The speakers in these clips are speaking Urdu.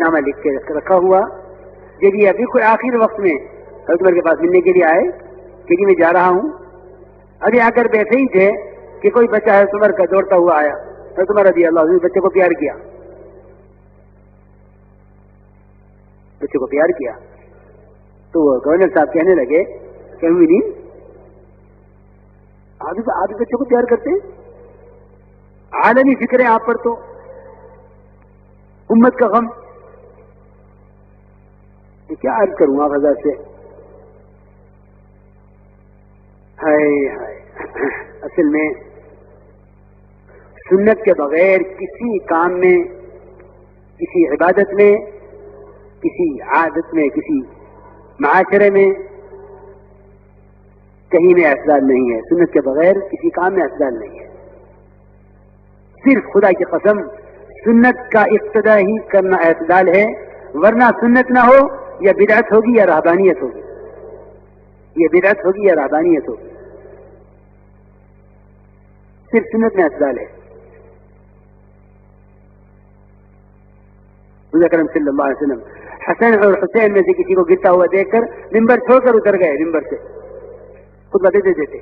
نامہ لکھ کے رکھا ہوا. جب یہ ابھی کوئی آخر وقت میں حضرت عمر کے پاس ملنے کے لیے آئے کہ جی میں جا رہا ہوں, ابھی آ کر بیٹھے ہی تھے کہ کوئی بچہ حضرت عمر کا دوڑتا ہوا آیا. حضرت عمر رضی اللہ عنہ بچے کو پیار کیا, بچے کو پیار کیا. تو وہ گورنر صاحب کہنے لگے کہ مومنین آپ بچوں کو پیار کرتے ہیں, عالمی فکر ہے آپ پر, تو امت کا غم. کیا عرض کروں آپ حضرت سے, اصل میں سنت کے بغیر کسی کام میں, کسی عبادت میں, کسی عادت میں, کسی معاشرے میں کہیں میں اعتدال نہیں ہے. سنت کے بغیر کسی کام میں اعتدال نہیں ہے. صرف خدا کی قسم سنت کا اقتداء ہی کرنا اعتدال ہے, ورنہ سنت نہ ہو یا بدعت ہوگی یا رہبانیت ہوگی, یہ بدعت ہوگی یا رہبانیت ہوگی. صرف سنت میں اعتدال ہے. رسول اکرم صلی اللہ علیہ وسلم حسن اور حسین میں سے کسی کو گرتا ہوا دیکھ کر ممبر چھوڑ کر اتر گئے, ممبر سے خطبہ دیتے دیتے.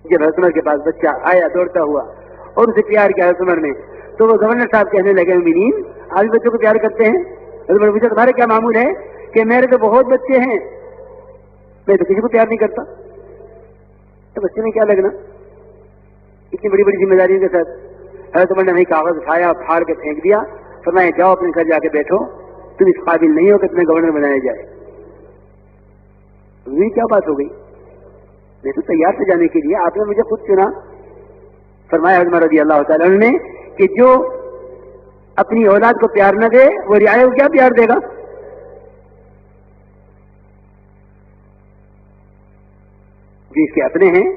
جب حضرت عمر کے پاس بچہ آیا دوڑتا ہوا اور اسے پیار کیا حضرت عمر نے, تو وہ گورنر صاحب کہنے لگے مومنین آج بچوں کو پیار کرتے ہیں. حضرت عمر پوچھا تمہارے کیا معمول ہے؟ کہ میرے تو بہت بچے ہیں, میں تو کسی کو پیار نہیں کرتا. تو بچے میں کیا لگنا, اتنی بڑی بڑی ذمہ داریوں کے ساتھ. حضرت عمر نے وہی کاغذ اٹھایا, پھاڑ کے پھینک دیا, فرمایا جاؤ اپنے گھر جا کے بیٹھو, تم اس قابل نہیں ہو کہ تمہیں گورنر بنایا جائے. یہ کیا بات ہو گئی, میں تو تیار تھا جانے کے لیے, آپ نے مجھے خود چنا. فرمایا حضرت عمر رضی اللہ تعالیٰ عنہ نے کہ جو اپنی اولاد کو پیار نہ دے وہ رعایا کو کیا پیار دے گا. جو اس کے اپنے ہیں,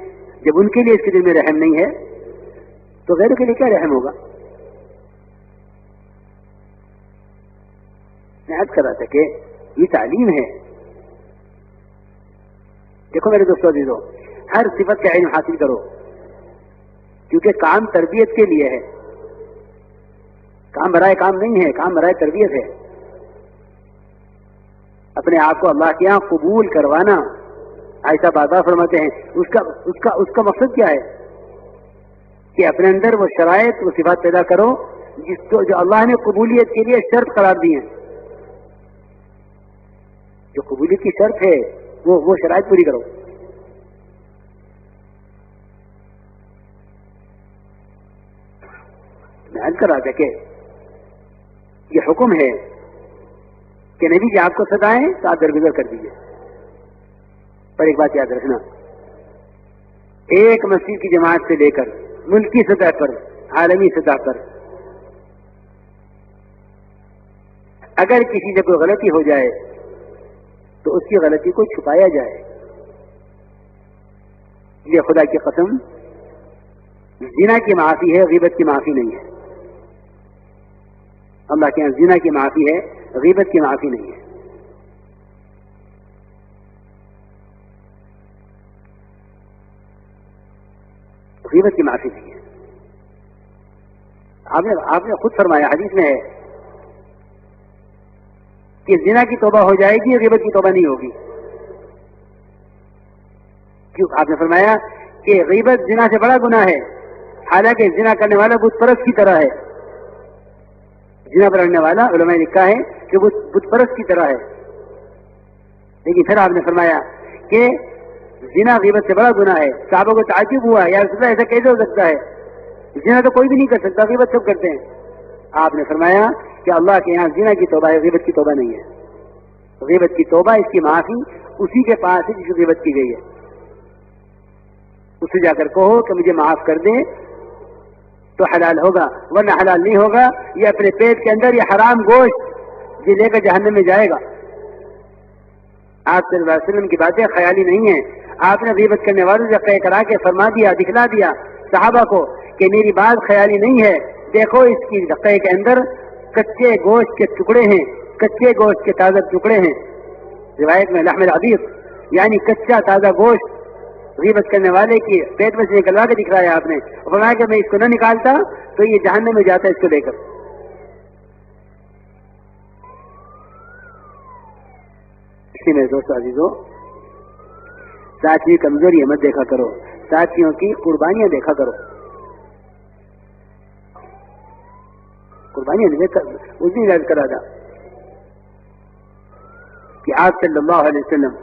جب ان کے لیے اس کے دل میں رحم نہیں ہے تو غیروں کے لیے کیا رحم ہوگا. میں عرض کر رہا تھا کہ یہ تعلیم ہے. دیکھو میرے دوستوں عزیزو, ہر صفت کا علم حاصل کرو, کیونکہ کام تربیت کے لیے ہے, کام برائے کام نہیں ہے, کام برائے تربیت ہے. اپنے آپ کو اللہ کے یہاں قبول کروانا, ایسا بابا فرماتے ہیں, اس کا مقصد کیا ہے کہ اپنے اندر وہ شرائط, وہ صفات پیدا کرو جس کو جو اللہ نے قبولیت کے لیے شرط قرار دی ہیں. جو قبولیت کی شرط ہے وہ شرائط پوری کرو. میں عرض کر رہا تھا کہ یہ حکم ہے کہ نبی جی آپ کو ستائیں تو آپ درگزر کر دیجیے. پر ایک بات یاد رکھنا, ایک مسجد کی جماعت سے لے کر ملکی سطح پر, عالمی سطح پر اگر کسی سے کوئی غلطی ہو جائے تو اس کی غلطی کو چھپایا جائے. یہ خدا کی قسم زنا کی معافی ہے, غیبت کی معافی نہیں ہے. اللہ کے یہاں زنا کی معافی ہے, غیبت کی معافی نہیں ہے. غیبت کی معافی نہیں ہے. آپ نے خود فرمایا, حدیث میں ہے کہ زنا کی توبہ ہو جائے گی, غیبت کی توبہ نہیں ہوگی. کیوں؟ آپ نے فرمایا کہ غیبت زنا سے بڑا گناہ ہے, حالانکہ زنا کرنے والا بت پرست کی طرح ہے. زنا پڑھنے والا علماء نے لکھا ہے کہ وہ بت پرست کی طرح ہے. لیکن پھر آپ نے فرمایا کہ زنا غیبت سے بڑا گناہ ہے. صحابہ کو تعجب ہوا, یا رسول اللہ ایسا کیسے ہو سکتا ہے, زنا تو کوئی بھی نہیں کر سکتا, غیبت سب کرتے ہیں. آپ نے فرمایا کہ اللہ کے یہاں زنا کی توبہ ہے, غیبت کی توبہ نہیں ہے. غیبت کی توبہ, اس کی معافی اسی کے پاس ہے جس کی غیبت کی گئی ہے. اس سے جا کر کہو کہ مجھے معاف کر دیں تو حلال ہوگا, ورنہ حلال نہیں ہوگا. یہ اپنے پیٹ کے اندر یہ حرام گوشت یہ لے کر جہنم میں جائے گا. آپ صلی اللہ علیہ وسلم کی باتیں خیالی نہیں ہیں. آپ نے غیبت کرنے والوں سے طے کرا کے فرما دیا, دکھلا دیا صحابہ کو کہ میری بات خیالی نہیں ہے. دیکھو اس کی طے کے اندر کچے گوشت کے ٹکڑے ہیں, کچے گوشت کے تازہ ٹکڑے ہیں. روایت میں لحم العبیق یعنی کچا تازہ گوشت غیبت کرنے والے کی پیٹ میں سے نکلوا کے دکھلایا آپ نے، فرمایا کہ میں اس کو نہ نکالتا تو یہ جہنم میں جاتا اس کو لے کر۔ اسی میں دوستو عزیزو، ساتھی کمزوری مت دیکھا کرو، ساتھیوں کی قربانیاں دیکھا کرو۔ قربانیاں دیکھ کر اس دن یاد کرا تھا کہ آپ صلی اللہ علیہ وسلم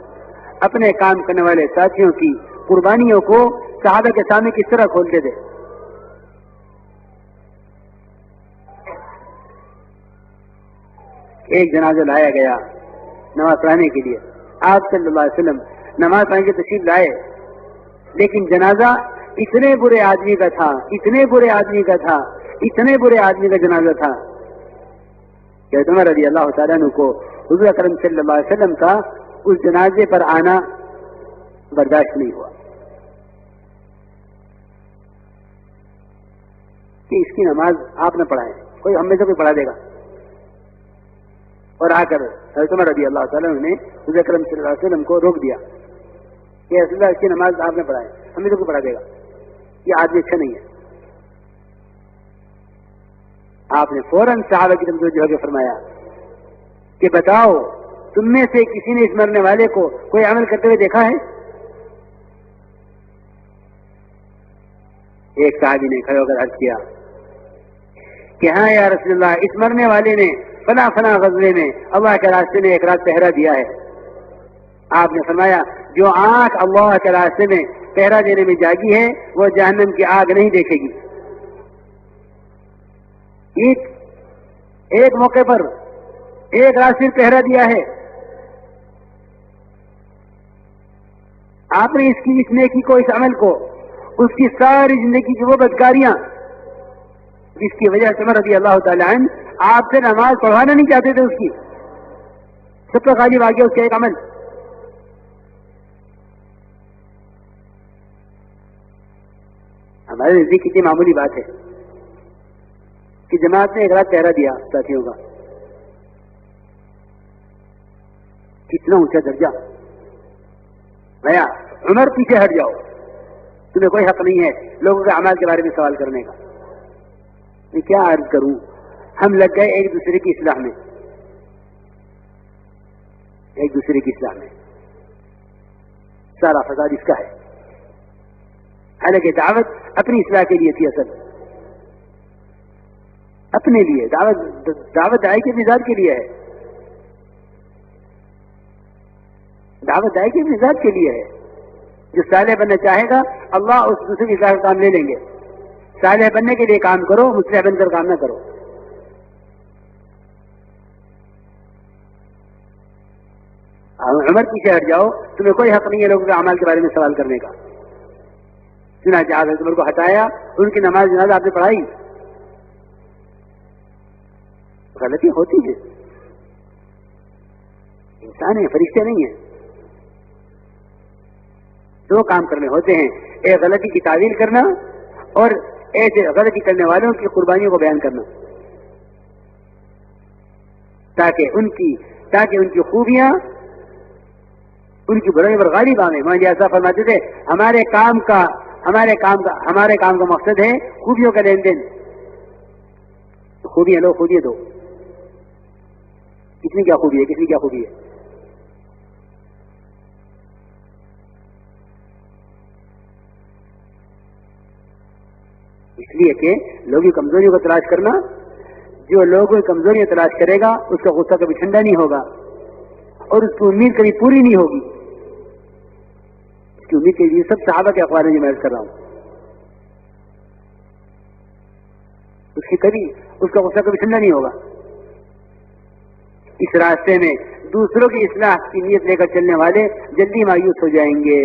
اپنے کام کرنے والے ساتھیوں کی قربانیوں کو صحابہ کے سامنے کس طرح کھولتے تھے۔ ایک جنازہ لایا گیا نماز پڑھانے کے لیے، آپ صلی اللہ علیہ وسلم نماز پڑھنے کی تشریف لائے، لیکن جنازہ اتنے برے آدمی کا تھا، اتنے برے آدمی کا تھا، اتنے برے آدمی کا جنازہ تھا کہ عمر رضی اللہ تعالیٰ عنہ کو حضور اکرم صلی اللہ علیہ وسلم کا اس جنازے پر آنا برداشت نہیں ہوا کہ اس کی نماز آپ نہ پڑھائیں، کوئی ہم میں سے کوئی پڑھا دے گا۔ اور آ کر حضرت عمر رضی اللہ تعالیٰ عنہ نے حضور اکرم صلی اللہ علیہ وسلم کو روک دیا کہ رسول اللہ اس کی نماز آپ نے پڑھائیں، ہم میں سے کوئی پڑھا دے گا، یہ آدمی اچھا نہیں ہے۔ آپ نے فوراً صحابہ کی طرف متوجہ ہو کے فرمایا کہ بتاؤ تم میں سے کسی نے اس مرنے والے کو کوئی عمل کرتے ہوئے دیکھا ہے؟ ایک صحابی نے کھڑے ہو کر عرض کیا کہ ہاں یا رسول اللہ، اس مرنے والے نے فلاں فلاں غزوے میں اللہ کے راستے میں ایک رات پہرا دیا ہے۔ آپ نے فرمایا جو آنکھ اللہ کے راستے میں پہرا دینے میں جاگی ہے وہ جہنم کی آگ نہیں دیکھے گی۔ ایک موقع پر ایک رات صرف پہرا دیا ہے، آپ نے اس نیکی کو، اس عمل کو، اس کی ساری زندگی کی وہ بدکاریاں جس کی وجہ سے عمر رضی اللہ تعالی عنہ آپ سے نماز پڑھوانا نہیں چاہتے تھے، اس کی سب کا غالب آ گیا اس کا ایک عمل۔ ہمارے نزدیک کتنی معمولی بات ہے کہ جماعت نے ایک رات پہرا دیا ساتھیوں کا، کتنا اونچا درجہ۔ بھیا عمر پیچھے ہٹ جاؤ، تمہیں کوئی حق نہیں ہے لوگوں کے اعمال کے بارے میں سوال کرنے کا۔ میں کیا عرض کروں، ہم لگ گئے ایک دوسرے کی اصلاح میں، ایک دوسرے کی اصلاح میں، سارا فساد اس کا ہے۔ حالانکہ دعوت اپنی اصلاح کے لیے تھی، اصل اپنے لیے دعوت دائی کے مزاج کے لیے ہے، دعوت دائی کے مزاج کے لیے ہے۔ جو صالح بننا چاہے گا اللہ اس دوسرے کی اصلاح کا کام لے لیں گے۔ صالح بننے کے لیے کام کرو، مصلح بن کر کام نہ کرو۔ عمر پیچھے ہٹ جاؤ، تمہیں کوئی حق نہیں ہے لوگوں کے اعمال کے بارے میں سوال کرنے کا۔ چنانچہ حضرت عمر کو ہٹایا، ان کی نماز جنازہ آپ نے پڑھائی۔ غلطی ہوتی ہے، انسان ہے، فرشتے نہیں ہیں۔ دو کام کرنے ہوتے ہیں، ایک غلطی کی تعویل کرنا اور ایسے غلطی کرنے والوں کی قربانیوں کو بیان کرنا، تاکہ ان کی خوبیاں ان کی برائیوں پر غالب آئیں۔ مولانا جی ایسا فرماتے تھے ہمارے کام کا مقصد ہے خوبیوں کا لین دین۔ خوبیاں لو، خوبیاں دو، کتنی کیا خوبی ہے، کتنی کیا خوبی ہے۔ اس لیے کہ لوگوں کی کمزوریوں کو تلاش کرنا، جو لوگوں کی کمزوریاں تلاش کرے گا اس کا غصہ کبھی ٹھنڈا نہیں ہوگا اور اس کی امید کبھی پوری نہیں ہوگی۔ اس کی امید کے لیے سب صحابہ کے اقوال میں میں کر رہا ہوں، اس کا غصہ کبھی ٹھنڈا نہیں ہوگا۔ اس راستے میں دوسروں کی اصلاح کی نیت لے کر چلنے والے جلدی مایوس ہو جائیں گے۔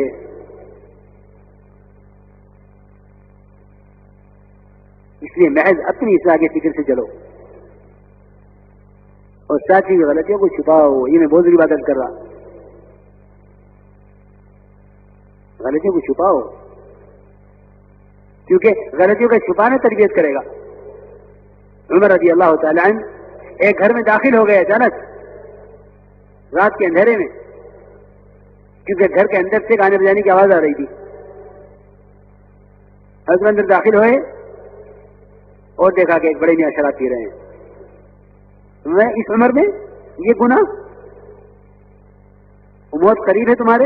اس لیے محض اپنی اصلاح کے فکر سے چلو اور ساتھی کی غلطیوں کو چھپاؤ۔ یہ میں بہت بڑی بات کر رہا، غلطیوں کو چھپاؤ، کیونکہ غلطیوں کا چھپانا تربیت کرے گا۔ عمر رضی اللہ تعالی عنہ ایک گھر میں داخل ہو گئے اچانک رات کے اندھیرے میں، کیونکہ گھر کے اندر سے گانے بجانے کی آواز آ رہی تھی۔ حضرت اندر داخل ہوئے اور دیکھا کہ ایک بڑے میاں شراب پی رہے ہیں. میں اس عمر میں یہ گناہ، موت قریب ہے تمہارے.